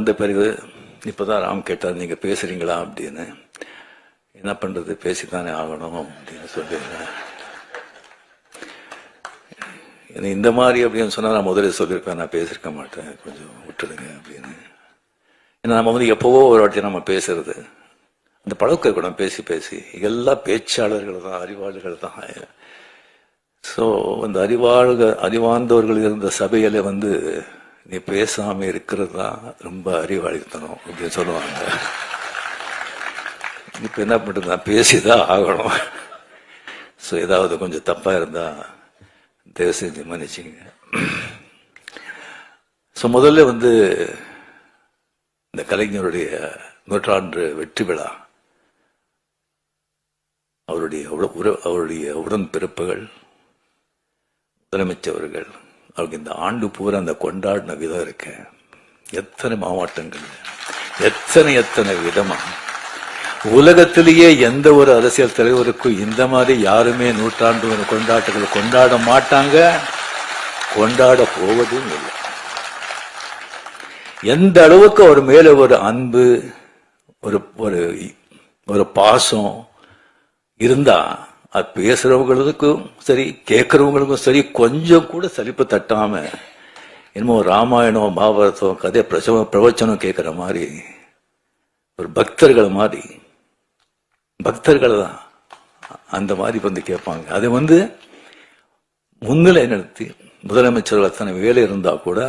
வந்த பிறகு இப்பதான் ராம் கேட்டார், நீங்க பேசுறீங்களா அப்படின்னு. என்ன பண்றது, பேசித்தானே ஆகணும் அப்படின்னு சொல்லியிருந்தேன். இந்த மாதிரி அப்படின்னு சொன்னா நான் முதல்ல சொல்லியிருப்பேன், நான் பேசியிருக்க மாட்டேன், கொஞ்சம் விட்டுடுங்க அப்படின்னு. ஏன்னா நம்ம வந்து எப்பவோ ஒரு வாட்டி நம்ம பேசுறது, அந்த பழக்கம் இருக்கணும். பேசி பேசி எல்லா பேச்சாளர்கள் தான், அறிவாளிகள் தான். ஸோ அந்த அறிவார்ந்தவர்கள் இருந்த சபையில வந்து நீ பேசாம இருக்கிறது தான் ரொம்ப அறிவாளித்தனம் அப்படின்னு சொல்லுவாங்க. இப்ப என்ன பண்றது, நான் பேசிதான் ஆகணும். ஸோ ஏதாவது கொஞ்சம் தப்பா இருந்தா தயவு செஞ்சு மன்னிச்சிங்க. ஸோ முதல்ல வந்து இந்த கலைஞருடைய நூற்றாண்டு வெற்றி விழா, அவருடைய உடன்பிறப்புகள், முதலமைச்சவர்கள், அவருக்கு இந்த ஆண்டு பூரா அந்த கொண்டாடின விதம் இருக்கு. எத்தனை மாவட்டங்கள், எத்தனை விதமா. உலகத்திலேயே எந்த ஒரு அரசியல் தலைவருக்கும் இந்த மாதிரி யாருமே நூற்றாண்டு கொண்டாட்டங்கள் கொண்டாட மாட்டாங்க, கொண்டாட போவதும் இல்லை. எந்த அளவுக்கு அவர் மேல ஒரு அன்பு, ஒரு பாசம் இருந்தா அது பேசுறவங்களுக்கும் சரி கேட்கறவங்களுக்கும் சரி கொஞ்சம் கூட சலிப்பு தட்டாம, என்னமோ ராமாயணம் மகாபாரதம் கதை பிரவச்சனம் கேட்கிற மாதிரி, ஒரு பக்தர்கள் தான் அந்த மாதிரி வந்து கேட்பாங்க. அதை வந்து முன்னிலை நடத்தி முதலமைச்சர்கள் அத்தனை வேலை இருந்தா கூட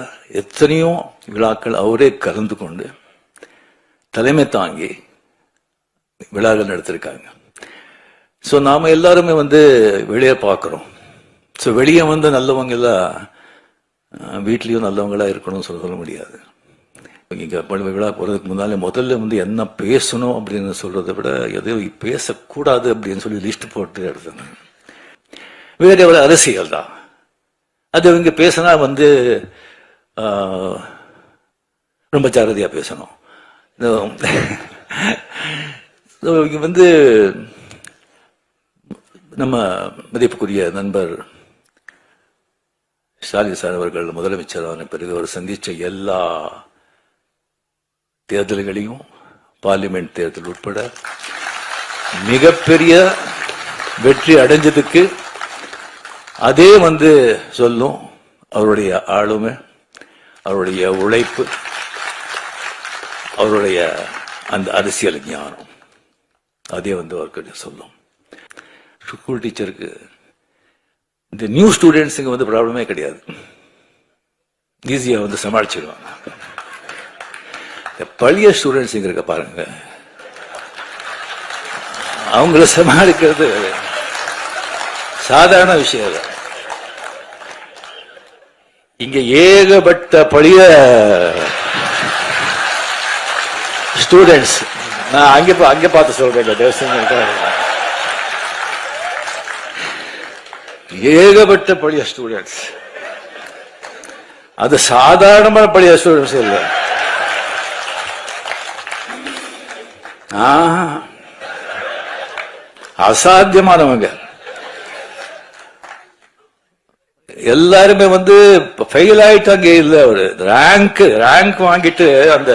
எத்தனையோ விழாக்கள் அவரே கலந்து கொண்டு தலைமை தாங்கி விழாக்கள் நடத்திருக்காங்க. ஸோ நாம எல்லாருமே வந்து வெளியே பார்க்கிறோம். ஸோ வெளியே வந்து நல்லவங்க எல்லாம் வீட்லயும் நல்லவங்களா இருக்கணும்னு சொல்ல முடியாது. இங்க விழா போறதுக்கு முன்னாலே முதல்ல வந்து என்ன பேசணும் அப்படின்னு சொல்றதை விட எதையும் பேசக்கூடாது அப்படின்னு சொல்லி லிஸ்ட் போட்டு எடுத்தாங்க. வேற எவ்வளவு அரசியல் தான் அது. இங்க பேசினா வந்து ரொம்ப ஜாகிரதையா பேசணும். இங்க வந்து நம்ம மதிப்புக்குரிய நண்பர் ஸ்டாலின் சார் அவர்கள் முதலமைச்சரான பிறகு அவர் சந்திச்ச எல்லா தேர்தல்களையும், பார்லிமெண்ட் தேர்தல் உட்பட மிகப்பெரிய வெற்றி அடைஞ்சதுக்கு அதே வந்து சொல்லும் அவருடைய ஆளுமை, அவருடைய உழைப்பு, அவருடைய அந்த அரசியல் ஞானம், அதே வந்து அவர்கிட்ட சொல்லும். ஸ்கூல் டீச்சருக்கு இந்த நியூ ஸ்டூடெண்ட்ஸுங்க வந்து ப்ராப்ளமே கிடையாது, ஈஸியா வந்து சமாளிச்சிருவாங்க. பழைய ஸ்டூடெண்ட்ஸ் இருக்க பாருங்க, அவங்கள சமாளிக்கிறது சாதாரண விஷயம் இல்லை. இங்க ஏகப்பட்ட பழைய ஸ்டூடெண்ட்ஸ், நான் அங்க பார்த்து சொல்றேன், ஏகப்பட்ட பழைய ஸ்டூடெண்ட்ஸ். அது சாதாரணமான பழைய ஸ்டூடெண்ட்ஸ் இல்லை, அசாத்தியமானவங்க. எல்லாருமே வந்து ஃபெயில் ஆயிட்டாங்க. இல்ல ஒரு ரேங்க் வாங்கிட்டு அந்த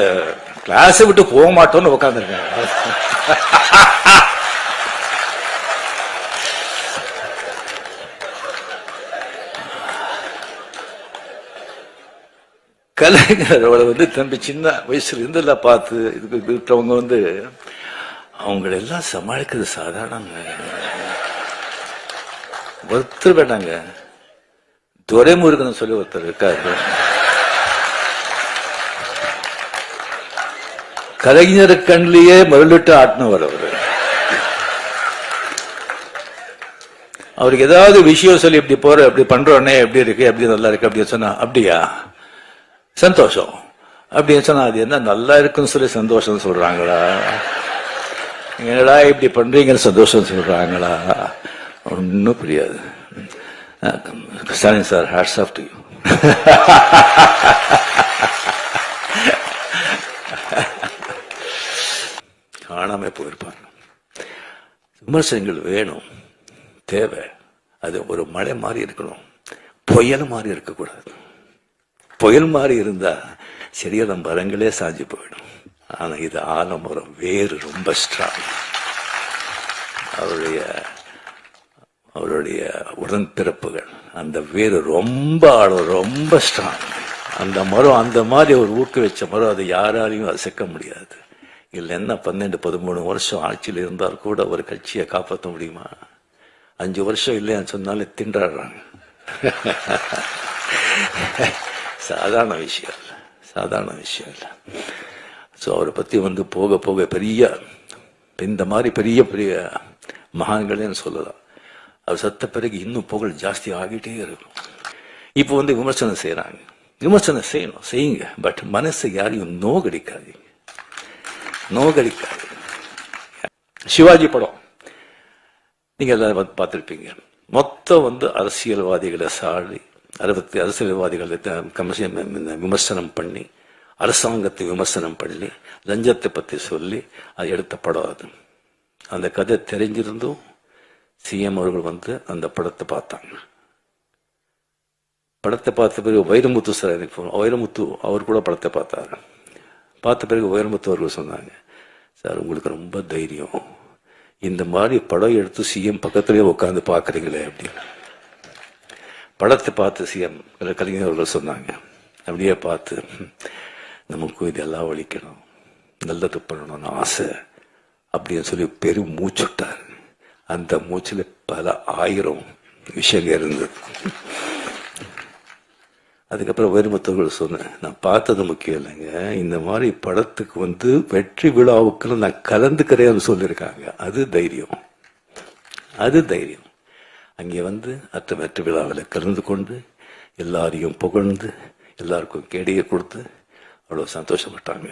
கிளாஸ் விட்டு போக மாட்டோம்னு உட்காந்துருக்காங்க. கலைஞரோட வந்து தம்பி சின்ன வயசுல இருந்தெல்லாம் பார்த்து இதுக்கு விட்டவங்க வந்து அவங்களெல்லாம் சமாளிக்கிறது சாதாரண ஒருத்தர் வேண்டாங்க. துரைமுருகன் சொல்லி ஒருத்தர் இருக்காரு, கலைஞர் கண்ணிலேயே முதலிட்டு ஆட்டினவர் அவரு. அவருக்கு ஏதாவது விஷயம் சொல்லி இப்படி போற, இப்படி பண்றோன்னே எப்படி இருக்கு, எப்படி நல்லா இருக்கு அப்படின்னு சொன்னா அப்படியா சந்தோஷம் அப்படின்னு சொன்னா, அது என்ன நல்லா இருக்குன்னு சொல்லி சந்தோஷம் சொல்றாங்களா, என்னடா இப்படி பண்றீங்கன்னு சந்தோஷம் சொல்றாங்களா, ஒன்னும் புரியாது. Stalin sir, hats off to you. காணாம போயிருப்பாங்க. விமர்சனங்கள் வேணும், தேவை. அது ஒரு மழை மாதிரி இருக்கணும், புயல் மாதிரி இருக்கக்கூடாது. புயல் மாதிரி இருந்தா செடியில மரங்களே சாஞ்சு போயிடும். ஆனா இது ஆலமரம் வேறு ரொம்ப ஸ்ட்ராங். அவருடைய உடன்பிறப்புகள் அந்த வேறு ரொம்ப ஆழம், ரொம்ப ஸ்ட்ராங். அந்த மரம் அந்த மாதிரி ஒரு ஊக்குவிச்ச மரம், அதை யாராலையும் அசைக்க முடியாது. இல்லைன்னா 12-13 வருஷம் ஆட்சியில் இருந்தால் கூட ஒரு கட்சியை காப்பாற்ற முடியுமா? 5 வருஷம் இல்லைன்னு சொன்னாலே திண்டாடுறாங்க. சாதாரண விஷயம் இல்லை, சாதாரண விஷயம் இல்லை. ஸோ அவரை பற்றி போக போக பெரிய இந்த மாதிரி பெரிய பெரிய மகான்களேன்னு சொல்லலாம். அவர் சத்த பிறகு இன்னும் புகழ் ஜாஸ்தி ஆகிட்டே இருக்கும். இப்போ விமர்சனம் செய்யறாங்க. விமர்சனம் செய்யணும், செய்யுங்க. பட் மனசு யாரையும் நோகடிக்காது. சிவாஜி படம் நீங்க எல்லாரும் பார்த்திருப்பீங்க. மொத்தம் அரசியல்வாதிகளை சாடி, அரசியல்வாதிகளை விமர்சனம் பண்ணி, அரசாங்கத்தை விமர்சனம் பண்ணி, லஞ்சத்தை பத்தி சொல்லி அது எடுத்த படம். அது அந்த கதை தெரிஞ்சிருந்தும் சிஎம் அவர்கள் அந்த படத்தை பார்த்தாங்க. படத்தை பார்த்த பிறகு வைரமுத்து சார், வைரமுத்து அவர் கூட படத்தை பார்த்தாரு. பார்த்த பிறகு வைரமுத்து அவர்கள் சொன்னாங்க, சார் உங்களுக்கு ரொம்ப தைரியம், இந்த மாதிரி படம் எடுத்து சிஎம் பக்கத்திலேயே உட்காந்து பார்க்குறீங்களே அப்படின்னு. படத்தை பார்த்து சிஎம் கலைஞர் அவர்கள் சொன்னாங்க, அப்படியே பார்த்து நமக்கும் இதெல்லாம் ஒழிக்கணும், நல்லது பண்ணணும்னு ஆசை அப்படின்னு சொல்லி பெரும் மூச்சுட்டார். அந்த மூச்சில் பல 1000 விஷயங்கள் இருந்தது. அதுக்கப்புறம் வைரமுத்தவர்கள் சொன்னேன், நான் பார்த்தது முக்கியம் இல்லைங்க, இந்த மாதிரி படத்துக்கு வெற்றி விழாவுக்கு நான் கலந்துக்கிறேன்னு சொல்லியிருக்காங்க. அது தைரியம், அது தைரியம். அங்கே அத்த வெற்றி விழாவில் கலந்து கொண்டு எல்லாரையும் புகழ்ந்து எல்லாருக்கும் கேடியை கொடுத்து அவ்வளோ சந்தோஷப்பட்டாங்க.